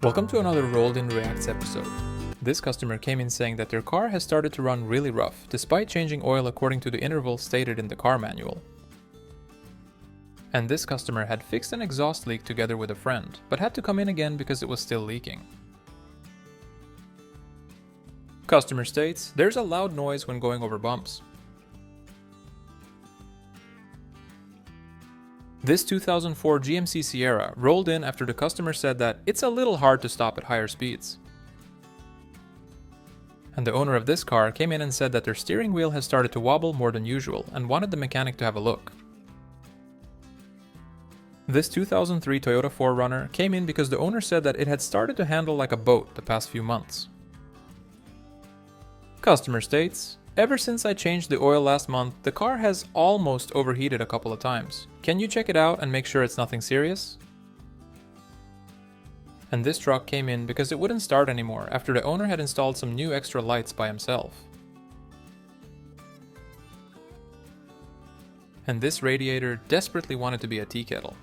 Welcome to another Rolled in Reacts episode. This customer came in saying that their car has started to run really rough, despite changing oil according to the interval stated in the car manual. And this customer had fixed an exhaust leak together with a friend, but had to come in again because it was still leaking. Customer states, there's a loud noise when going over bumps. This 2004 GMC Sierra rolled in after the customer said that it's a little hard to stop at higher speeds. And the owner of this car came in and said that their steering wheel has started to wobble more than usual and wanted the mechanic to have a look. This 2003 Toyota 4Runner came in because the owner said that it had started to handle like a boat the past few months. Customer states, ever since I changed the oil last month, the car has almost overheated a couple of times. Can you check it out and make sure it's nothing serious? And this truck came in because it wouldn't start anymore after the owner had installed some new extra lights by himself. And this radiator desperately wanted to be a tea kettle.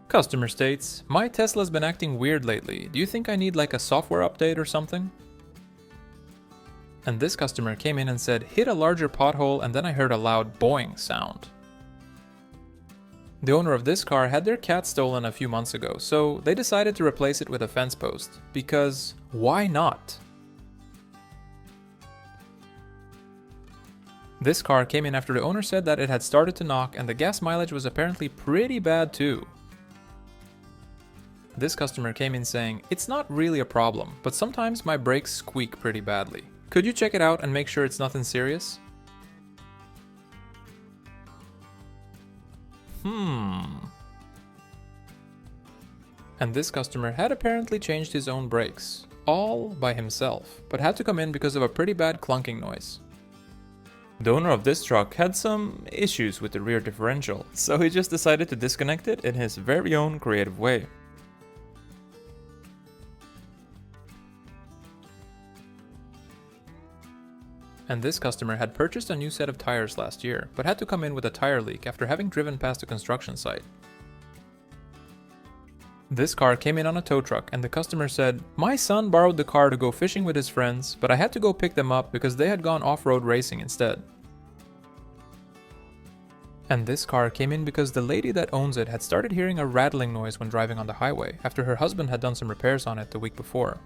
Customer states, my Tesla's been acting weird lately. Do you think I need like a software update or something? And this customer came in and said, hit a larger pothole and then I heard a loud boing sound. The owner of this car had their cat stolen a few months ago, so they decided to replace it with a fence post, because why not? This car came in after the owner said that it had started to knock and the gas mileage was apparently pretty bad too. This customer came in saying, it's not really a problem, but sometimes my brakes squeak pretty badly. Could you check it out and make sure it's nothing serious? And this customer had apparently changed his own brakes, all by himself, but had to come in because of a pretty bad clunking noise. The owner of this truck had some issues with the rear differential, so he just decided to disconnect it in his very own creative way. And this customer had purchased a new set of tires last year, but had to come in with a tire leak after having driven past a construction site. This car came in on a tow truck and the customer said, my son borrowed the car to go fishing with his friends, but I had to go pick them up because they had gone off-road racing instead. And this car came in because the lady that owns it had started hearing a rattling noise when driving on the highway after her husband had done some repairs on it the week before.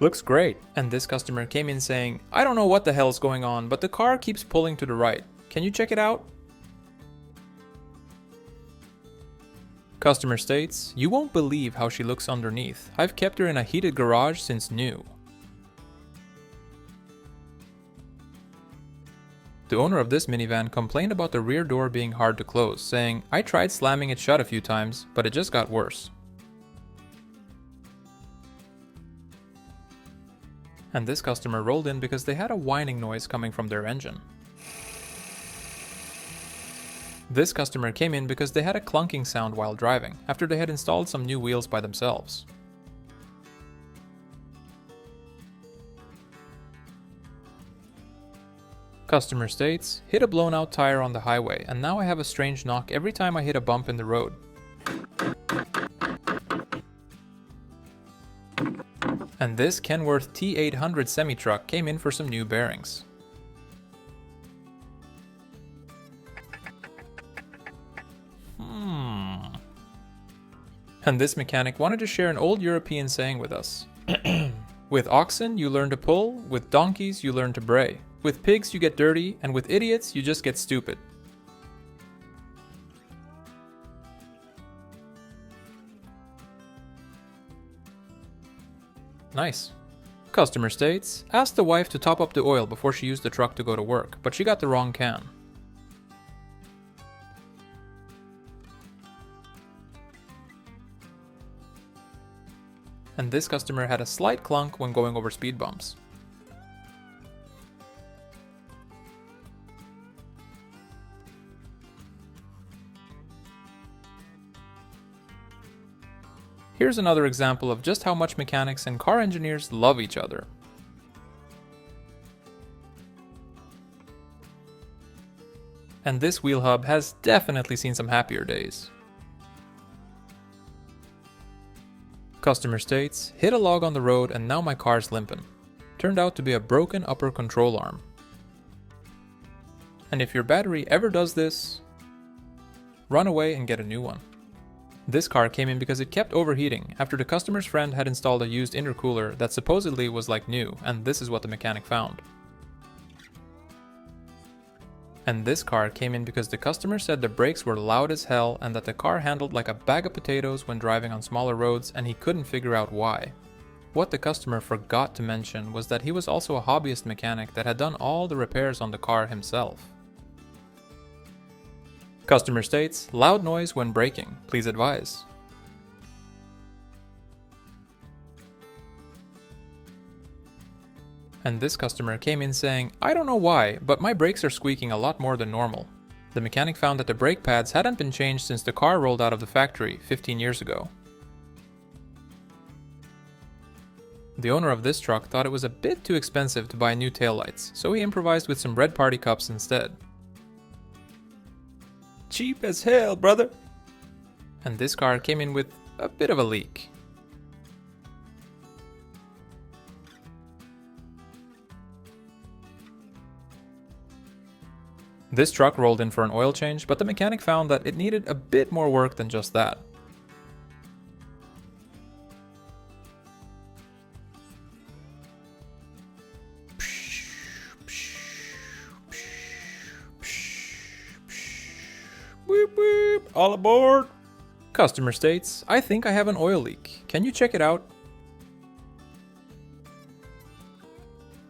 Looks great. And this customer came in saying, I don't know what the hell is going on, but the car keeps pulling to the right. Can you check it out? Customer states, you won't believe how she looks underneath. I've kept her in a heated garage since new. The owner of this minivan complained about the rear door being hard to close, saying, I tried slamming it shut a few times, but it just got worse. And this customer rolled in because they had a whining noise coming from their engine. This customer came in because they had a clunking sound while driving, after they had installed some new wheels by themselves. Customer states, hit a blown out tire on the highway and now I have a strange knock every time I hit a bump in the road. And this Kenworth T800 semi-truck came in for some new bearings. And this mechanic wanted to share an old European saying with us. With oxen you learn to pull, with donkeys you learn to bray, with pigs you get dirty, and with idiots you just get stupid. Nice. Customer states, asked the wife to top up the oil before she used the truck to go to work, but she got the wrong can. And this customer had a slight clunk when going over speed bumps. Here's another example of just how much mechanics and car engineers love each other. And this wheel hub has definitely seen some happier days. Customer states, hit a log on the road and now my car's limping. Turned out to be a broken upper control arm. And if your battery ever does this, run away and get a new one. This car came in because it kept overheating after the customer's friend had installed a used intercooler that supposedly was like new, and this is what the mechanic found. And this car came in because the customer said the brakes were loud as hell and that the car handled like a bag of potatoes when driving on smaller roads, and he couldn't figure out why. What the customer forgot to mention was that he was also a hobbyist mechanic that had done all the repairs on the car himself. Customer states, loud noise when braking, please advise. And this customer came in saying, I don't know why, but my brakes are squeaking a lot more than normal. The mechanic found that the brake pads hadn't been changed since the car rolled out of the factory 15 years ago. The owner of this truck thought it was a bit too expensive to buy new taillights, so he improvised with some red party cups instead. Cheap as hell, brother! And this car came in with a bit of a leak. This truck rolled in for an oil change, but the mechanic found that it needed a bit more work than just that. Boop boop, all aboard! Customer states, I think I have an oil leak. Can you check it out?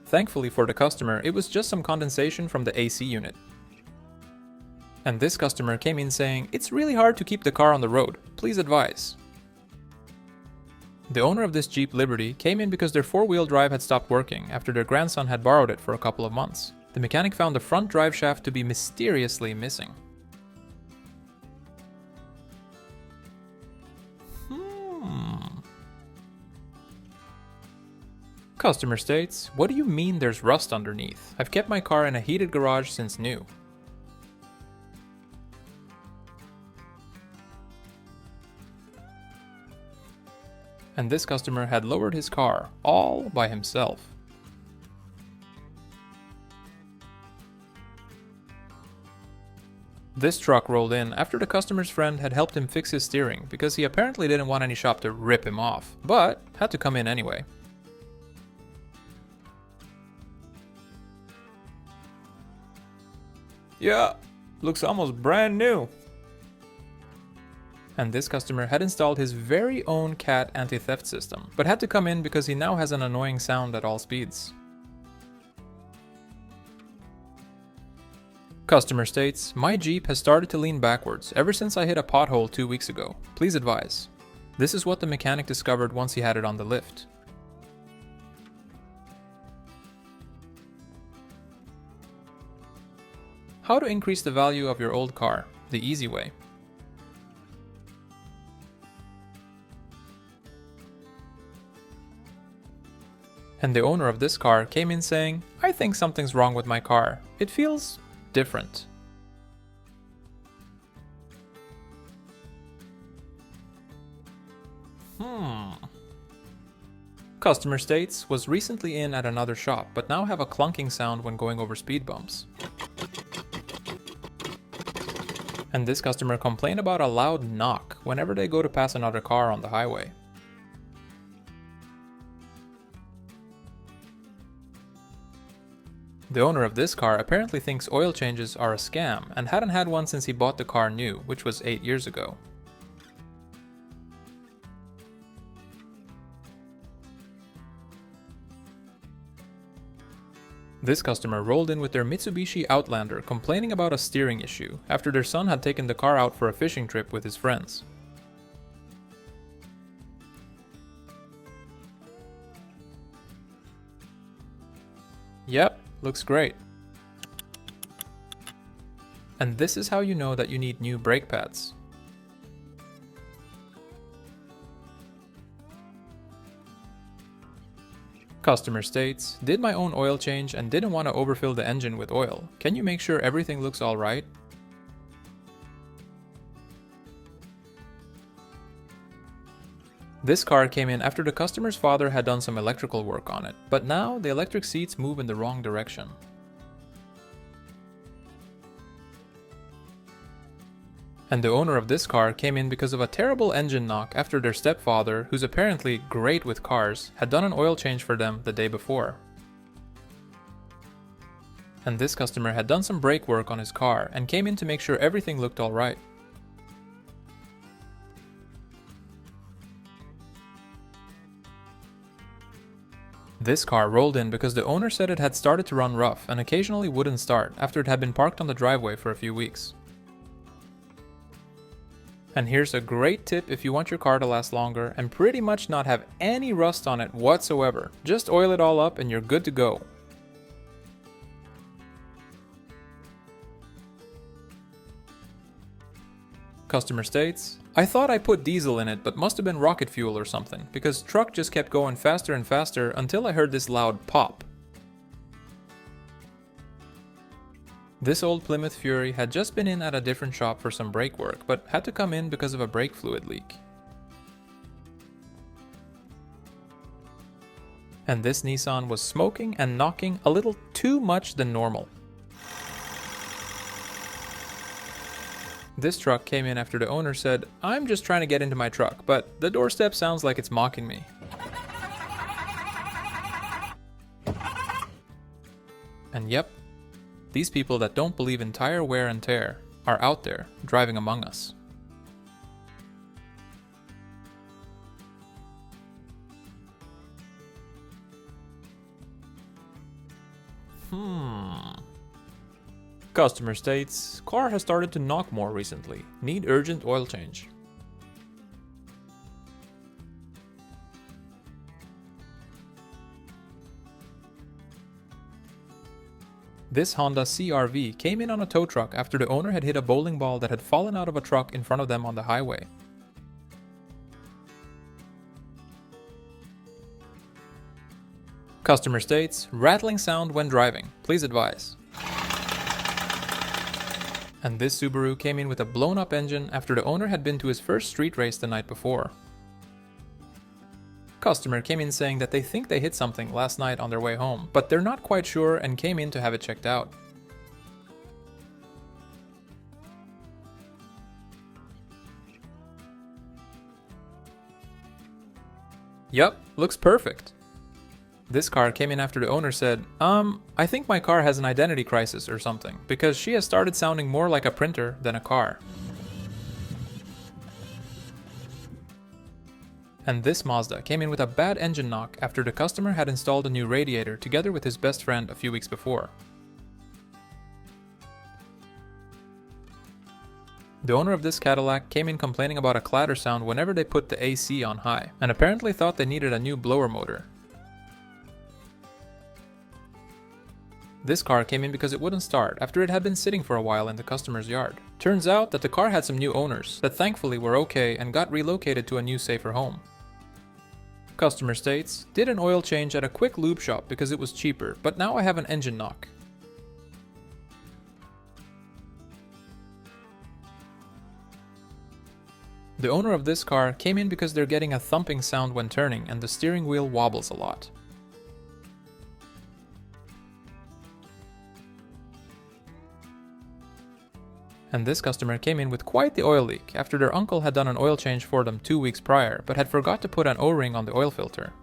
Thankfully for the customer, it was just some condensation from the AC unit. And this customer came in saying, it's really hard to keep the car on the road, please advise. The owner of this Jeep Liberty came in because their four-wheel drive had stopped working after their grandson had borrowed it for a couple of months. The mechanic found the front drive shaft to be mysteriously missing. Customer states, what do you mean there's rust underneath? I've kept my car in a heated garage since new. And this customer had lowered his car all by himself. This truck rolled in after the customer's friend had helped him fix his steering because he apparently didn't want any shop to rip him off, but had to come in anyway. Yeah, looks almost brand new. And this customer had installed his very own cat anti-theft system, but had to come in because he now has an annoying sound at all speeds. Customer states, my Jeep has started to lean backwards ever since I hit a pothole 2 weeks ago. Please advise. This is what the mechanic discovered once he had it on the lift. How to increase the value of your old car, the easy way. And the owner of this car came in saying, I think something's wrong with my car. It feels different. Customer states, was recently in at another shop, but now have a clunking sound when going over speed bumps. And this customer complained about a loud knock whenever they go to pass another car on the highway. The owner of this car apparently thinks oil changes are a scam and hadn't had one since he bought the car new, which was 8 years ago. This customer rolled in with their Mitsubishi Outlander complaining about a steering issue after their son had taken the car out for a fishing trip with his friends. Yep, looks great. And this is how you know that you need new brake pads. Customer states, did my own oil change and didn't want to overfill the engine with oil. Can you make sure everything looks alright? This car came in after the customer's father had done some electrical work on it, but now the electric seats move in the wrong direction. And the owner of this car came in because of a terrible engine knock after their stepfather, who's apparently great with cars, had done an oil change for them the day before. And this customer had done some brake work on his car and came in to make sure everything looked alright. This car rolled in because the owner said it had started to run rough and occasionally wouldn't start after it had been parked on the driveway for a few weeks. And here's a great tip if you want your car to last longer and pretty much not have any rust on it whatsoever. Just oil it all up and you're good to go. Customer states, I thought I put diesel in it but must have been rocket fuel or something because truck just kept going faster and faster until I heard this loud pop. This old Plymouth Fury had just been in at a different shop for some brake work, but had to come in because of a brake fluid leak. And this Nissan was smoking and knocking a little too much than normal. This truck came in after the owner said, I'm just trying to get into my truck, but the doorstep sounds like it's mocking me. And yep, these people that don't believe in tire wear and tear are out there driving among us. Customer states, car has started to knock more recently. Need urgent oil change. This Honda CR-V came in on a tow truck after the owner had hit a bowling ball that had fallen out of a truck in front of them on the highway. Customer states, rattling sound when driving. Please advise. And this Subaru came in with a blown up engine after the owner had been to his first street race the night before. Customer came in saying that they think they hit something last night on their way home, but they're not quite sure and came in to have it checked out. Yup, looks perfect. This car came in after the owner said, I think my car has an identity crisis or something, because she has started sounding more like a printer than a car. And this Mazda came in with a bad engine knock after the customer had installed a new radiator together with his best friend a few weeks before. The owner of this Cadillac came in complaining about a clatter sound whenever they put the AC on high, and apparently thought they needed a new blower motor. This car came in because it wouldn't start after it had been sitting for a while in the customer's yard. Turns out that the car had some new owners that thankfully were okay and got relocated to a new safer home. Customer states, did an oil change at a quick lube shop because it was cheaper, but now I have an engine knock. The owner of this car came in because they're getting a thumping sound when turning and the steering wheel wobbles a lot. And this customer came in with quite the oil leak after their uncle had done an oil change for them 2 weeks prior, but had forgot to put an O-ring on the oil filter.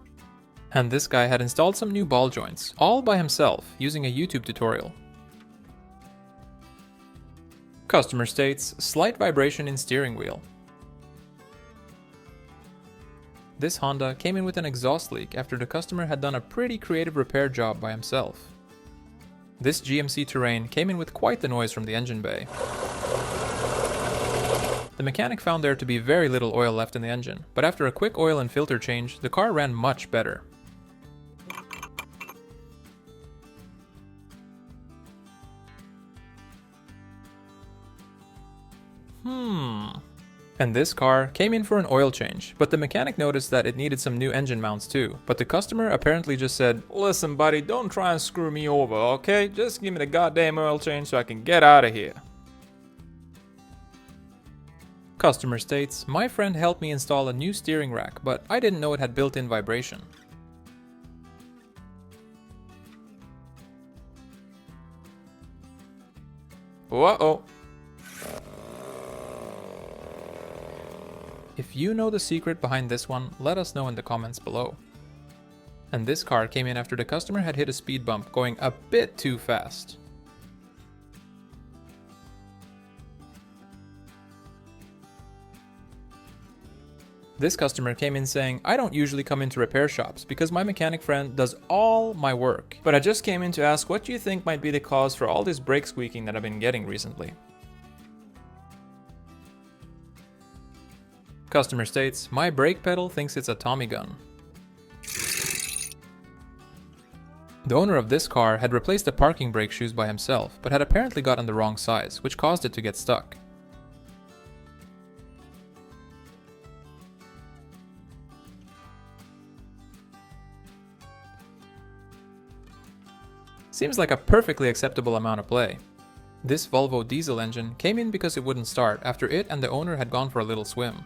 And this guy had installed some new ball joints, all by himself, using a YouTube tutorial. Customer states, slight vibration in steering wheel. This Honda came in with an exhaust leak after the customer had done a pretty creative repair job by himself. This GMC Terrain came in with quite the noise from the engine bay. The mechanic found there to be very little oil left in the engine, but after a quick oil and filter change, the car ran much better. And this car came in for an oil change, but the mechanic noticed that it needed some new engine mounts too. But the customer apparently just said, "Listen buddy, don't try and screw me over, okay? Just give me the goddamn oil change so I can get out of here." Customer states, "My friend helped me install a new steering rack, but I didn't know it had built-in vibration." Uh-oh. If you know the secret behind this one, let us know in the comments below. And this car came in after the customer had hit a speed bump going a bit too fast. This customer came in saying, "I don't usually come into repair shops because my mechanic friend does all my work. But I just came in to ask what you think might be the cause for all this brake squeaking that I've been getting recently." Customer states, "My brake pedal thinks it's a Tommy gun." The owner of this car had replaced the parking brake shoes by himself, but had apparently gotten the wrong size, which caused it to get stuck. Seems like a perfectly acceptable amount of play. This Volvo diesel engine came in because it wouldn't start after it and the owner had gone for a little swim.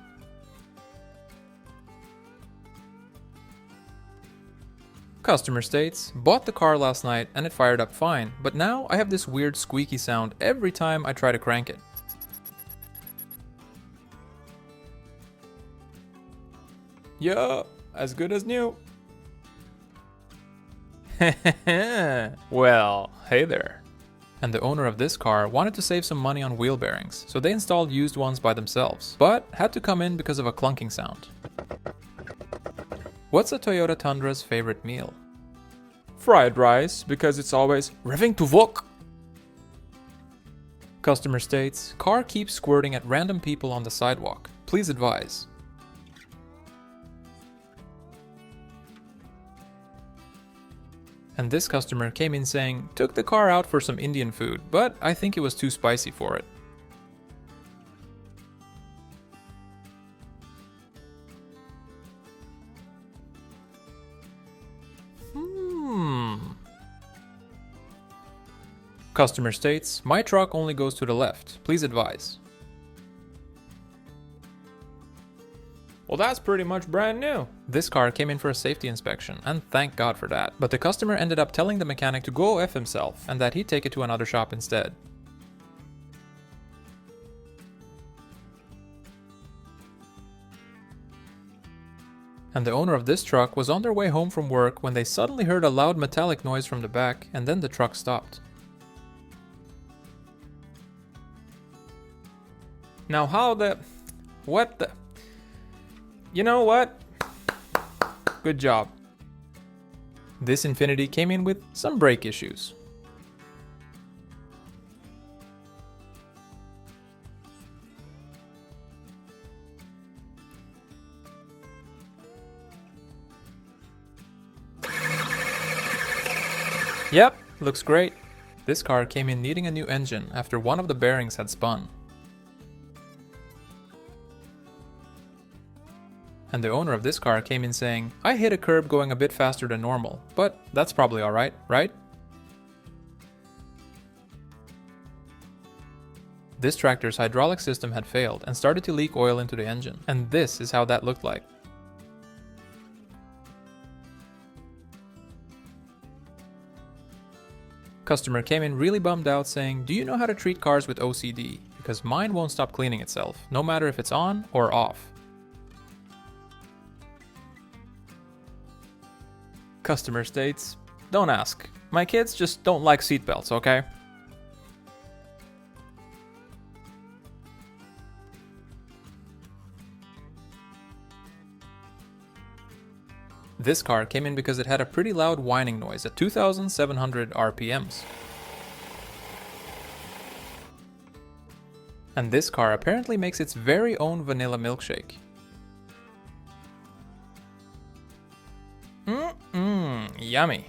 Customer states, "Bought the car last night and it fired up fine, but now I have this weird squeaky sound every time I try to crank it." Yeah, as good as new. Well, hey there. And the owner of this car wanted to save some money on wheel bearings, so they installed used ones by themselves, but had to come in because of a clunking sound. What's a Toyota Tundra's favorite meal? Fried rice, because it's always revving to wok. Customer states, "Car keeps squirting at random people on the sidewalk. Please advise." And this customer came in saying, "Took the car out for some Indian food, but I think it was too spicy for it." Customer states, "My truck only goes to the left. Please advise." Well, that's pretty much brand new. This car came in for a safety inspection, and thank God for that. But the customer ended up telling the mechanic to go F himself, and that he'd take it to another shop instead. And the owner of this truck was on their way home from work when they suddenly heard a loud metallic noise from the back, and then the truck stopped. Now what the... You know what? Good job. This Infiniti came in with some brake issues. Yep, looks great. This car came in needing a new engine after one of the bearings had spun. And the owner of this car came in saying, "I hit a curb going a bit faster than normal, but that's probably alright, right?" This tractor's hydraulic system had failed and started to leak oil into the engine, and this is how that looked like. Customer came in really bummed out saying, "Do you know how to treat cars with OCD? Because mine won't stop cleaning itself, no matter if it's on or off." Customer states, "Don't ask. My kids just don't like seatbelts, okay?" This car came in because it had a pretty loud whining noise at 2,700 RPMs. And this car apparently makes its very own vanilla milkshake. Yummy.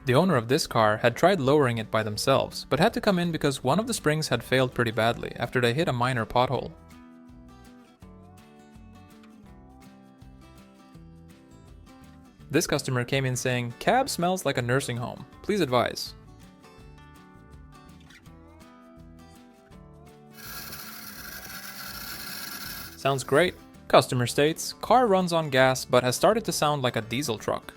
The owner of this car had tried lowering it by themselves, but had to come in because one of the springs had failed pretty badly after they hit a minor pothole. This customer came in saying, "Cab smells like a nursing home. Please advise." Sounds great. Customer states, car runs on gas but has started to sound like a diesel truck.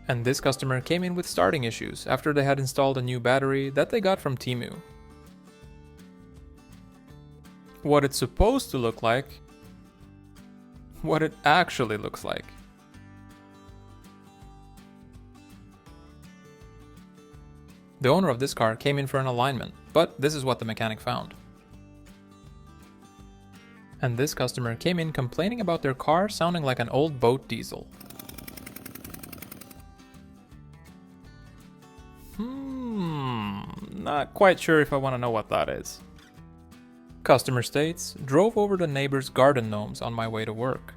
And this customer came in with starting issues after they had installed a new battery that they got from Temu. What it's supposed to look like, what it actually looks like. The owner of this car came in for an alignment, but this is what the mechanic found. And this customer came in complaining about their car sounding like an old boat diesel. Not quite sure if I want to know what that is. Customer states, drove over the neighbor's garden gnomes on my way to work.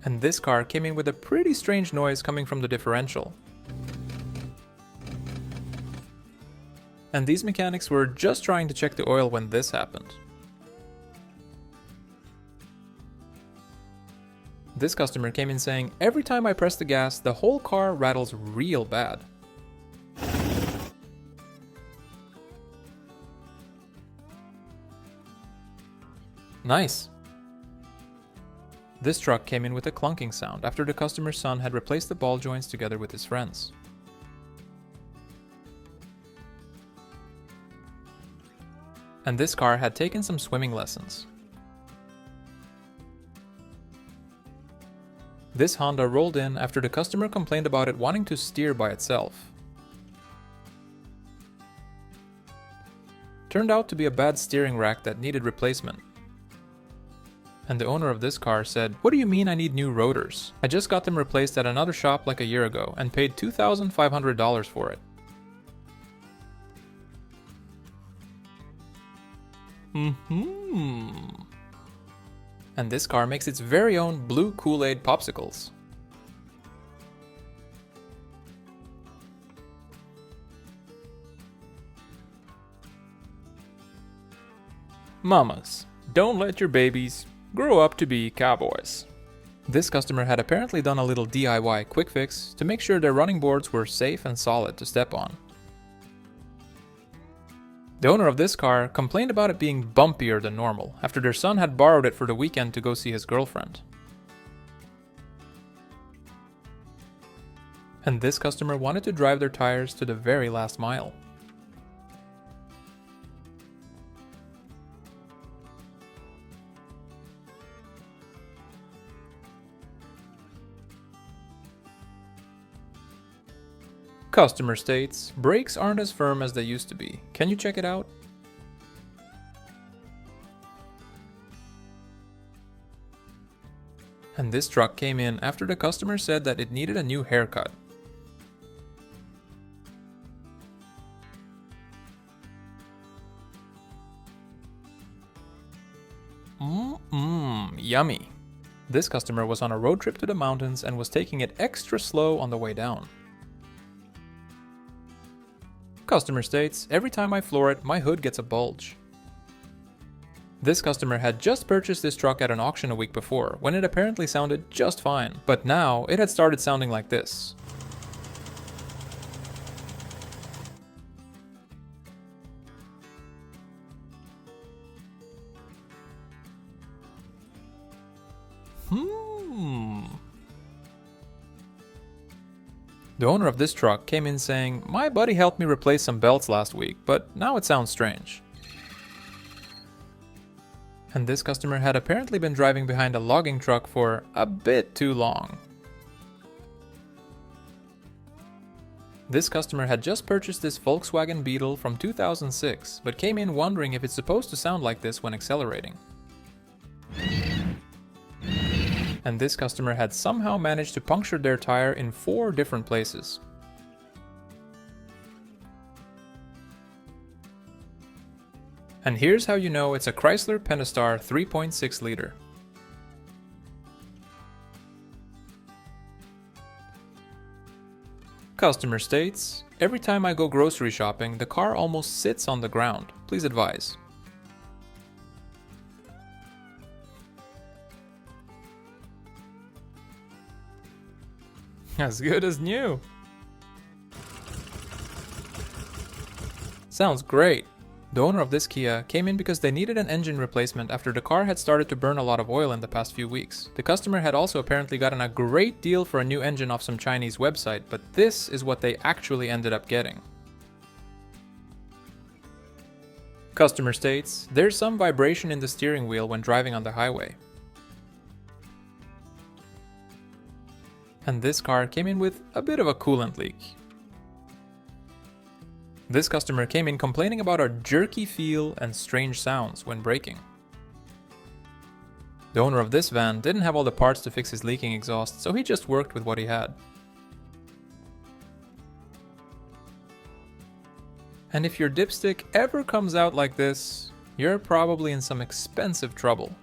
And this car came in with a pretty strange noise coming from the differential. And these mechanics were just trying to check the oil when this happened. This customer came in saying, every time I press the gas, the whole car rattles real bad. Nice. This truck came in with a clunking sound after the customer's son had replaced the ball joints together with his friends. And this car had taken some swimming lessons. This Honda rolled in after the customer complained about it wanting to steer by itself. Turned out to be a bad steering rack that needed replacement. And the owner of this car said, "What do you mean I need new rotors? I just got them replaced at another shop like a year ago and paid $2,500 for it." And this car makes its very own blue Kool-Aid popsicles. Mamas, don't let your babies grow up to be cowboys. This customer had apparently done a little DIY quick fix to make sure their running boards were safe and solid to step on. The owner of this car complained about it being bumpier than normal after their son had borrowed it for the weekend to go see his girlfriend. And this customer wanted to drive their tires to the very last mile. Customer states, brakes aren't as firm as they used to be. Can you check it out? And this truck came in after the customer said that it needed a new haircut. Yummy. This customer was on a road trip to the mountains and was taking it extra slow on the way down. Customer states, every time I floor it, my hood gets a bulge. This customer had just purchased this truck at an auction a week before, when it apparently sounded just fine, but now it had started sounding like this. The owner of this truck came in saying, my buddy helped me replace some belts last week, but now it sounds strange. And this customer had apparently been driving behind a logging truck for a bit too long. This customer had just purchased this Volkswagen Beetle from 2006, but came in wondering if it's supposed to sound like this when accelerating. And this customer had somehow managed to puncture their tire in 4 different places. And here's how you know it's a Chrysler Pentastar 3.6 liter. Customer states, every time I go grocery shopping, the car almost sits on the ground. Please advise. As good as new. Sounds great. The owner of this Kia came in because they needed an engine replacement after the car had started to burn a lot of oil in the past few weeks. The customer had also apparently gotten a great deal for a new engine off some Chinese website, but this is what they actually ended up getting. Customer states, there's some vibration in the steering wheel when driving on the highway. And this car came in with a bit of a coolant leak. This customer came in complaining about a jerky feel and strange sounds when braking. The owner of this van didn't have all the parts to fix his leaking exhaust, so he just worked with what he had. And if your dipstick ever comes out like this, you're probably in some expensive trouble.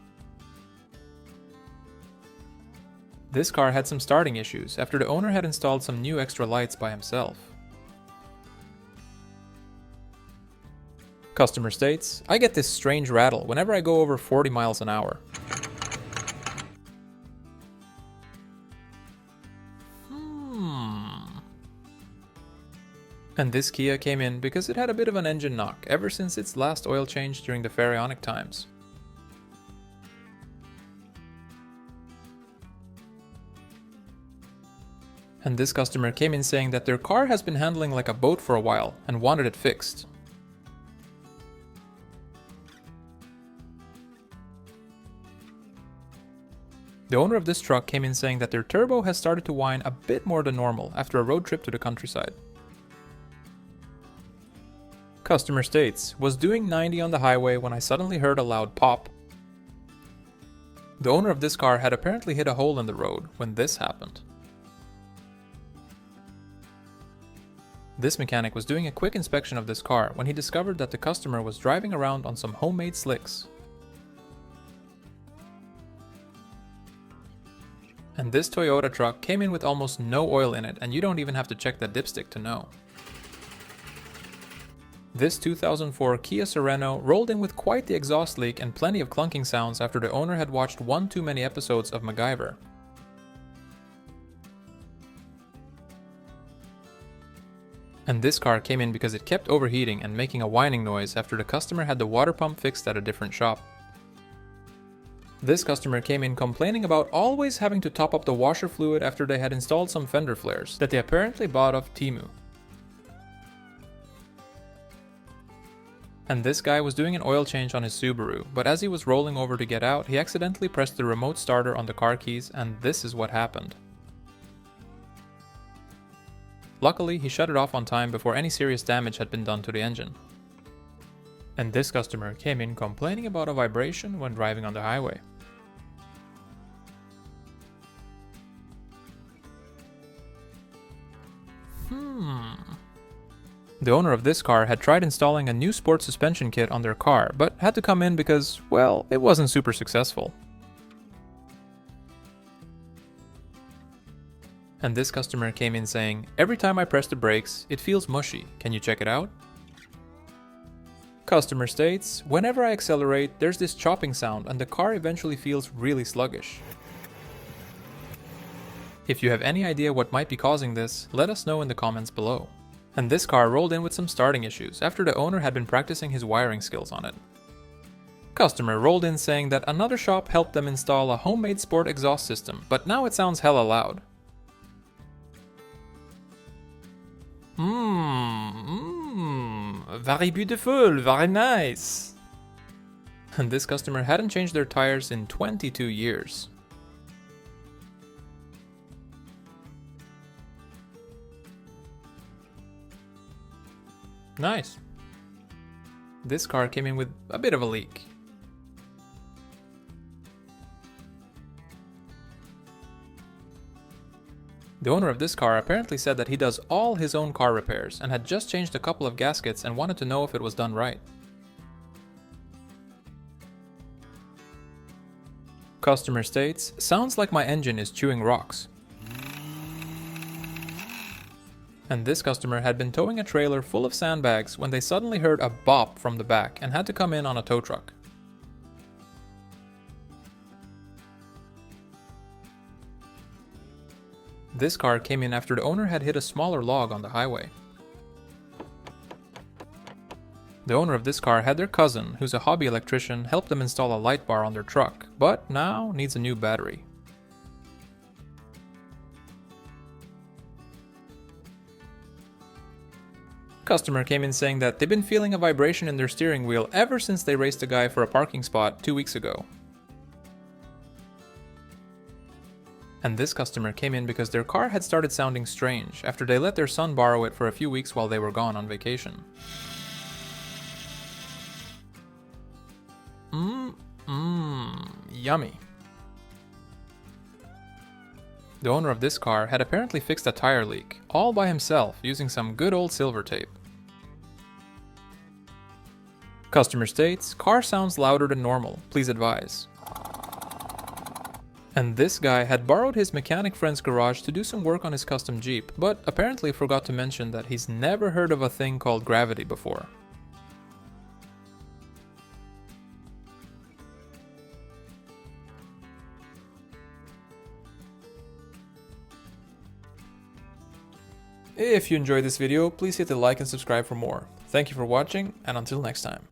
This car had some starting issues after the owner had installed some new extra lights by himself. Customer states, I get this strange rattle whenever I go over 40 miles an hour. And this Kia came in because it had a bit of an engine knock ever since its last oil change during the pharaonic times. And this customer came in saying that their car has been handling like a boat for a while and wanted it fixed. The owner of this truck came in saying that their turbo has started to whine a bit more than normal after a road trip to the countryside. Customer states, was doing 90 on the highway when I suddenly heard a loud pop. The owner of this car had apparently hit a hole in the road when this happened. This mechanic was doing a quick inspection of this car when he discovered that the customer was driving around on some homemade slicks. And this Toyota truck came in with almost no oil in it, and you don't even have to check that dipstick to know. This 2004 Kia Sorento rolled in with quite the exhaust leak and plenty of clunking sounds after the owner had watched one too many episodes of MacGyver. And this car came in because it kept overheating and making a whining noise after the customer had the water pump fixed at a different shop. This customer came in complaining about always having to top up the washer fluid after they had installed some fender flares that they apparently bought off Temu. And this guy was doing an oil change on his Subaru, but as he was rolling over to get out, he accidentally pressed the remote starter on the car keys, and this is what happened. Luckily, he shut it off on time before any serious damage had been done to the engine. And this customer came in complaining about a vibration when driving on the highway. The owner of this car had tried installing a new sports suspension kit on their car, but had to come in because, well, it wasn't super successful. And this customer came in saying, every time I press the brakes, it feels mushy. Can you check it out? Customer states, whenever I accelerate, there's this chopping sound and the car eventually feels really sluggish. If you have any idea what might be causing this, let us know in the comments below. And this car rolled in with some starting issues after the owner had been practicing his wiring skills on it. Customer rolled in saying that another shop helped them install a homemade sport exhaust system, but now it sounds hella loud. Very beautiful, very nice. And this customer hadn't changed their tires in 22 years. Nice. This car came in with a bit of a leak. The owner of this car apparently said that he does all his own car repairs and had just changed a couple of gaskets and wanted to know if it was done right. Customer states, sounds like my engine is chewing rocks. And this customer had been towing a trailer full of sandbags when they suddenly heard a bop from the back and had to come in on a tow truck. This car came in after the owner had hit a smaller log on the highway. The owner of this car had their cousin, who's a hobby electrician, help them install a light bar on their truck, but now needs a new battery. Customer came in saying that they've been feeling a vibration in their steering wheel ever since they raced a guy for a parking spot 2 weeks ago. And this customer came in because their car had started sounding strange after they let their son borrow it for a few weeks while they were gone on vacation. Yummy. The owner of this car had apparently fixed a tire leak, all by himself using some good old silver tape. Customer states, car sounds louder than normal, please advise. And this guy had borrowed his mechanic friend's garage to do some work on his custom Jeep, but apparently forgot to mention that he's never heard of a thing called gravity before. If you enjoyed this video, please hit the like and subscribe for more. Thank you for watching, and until next time.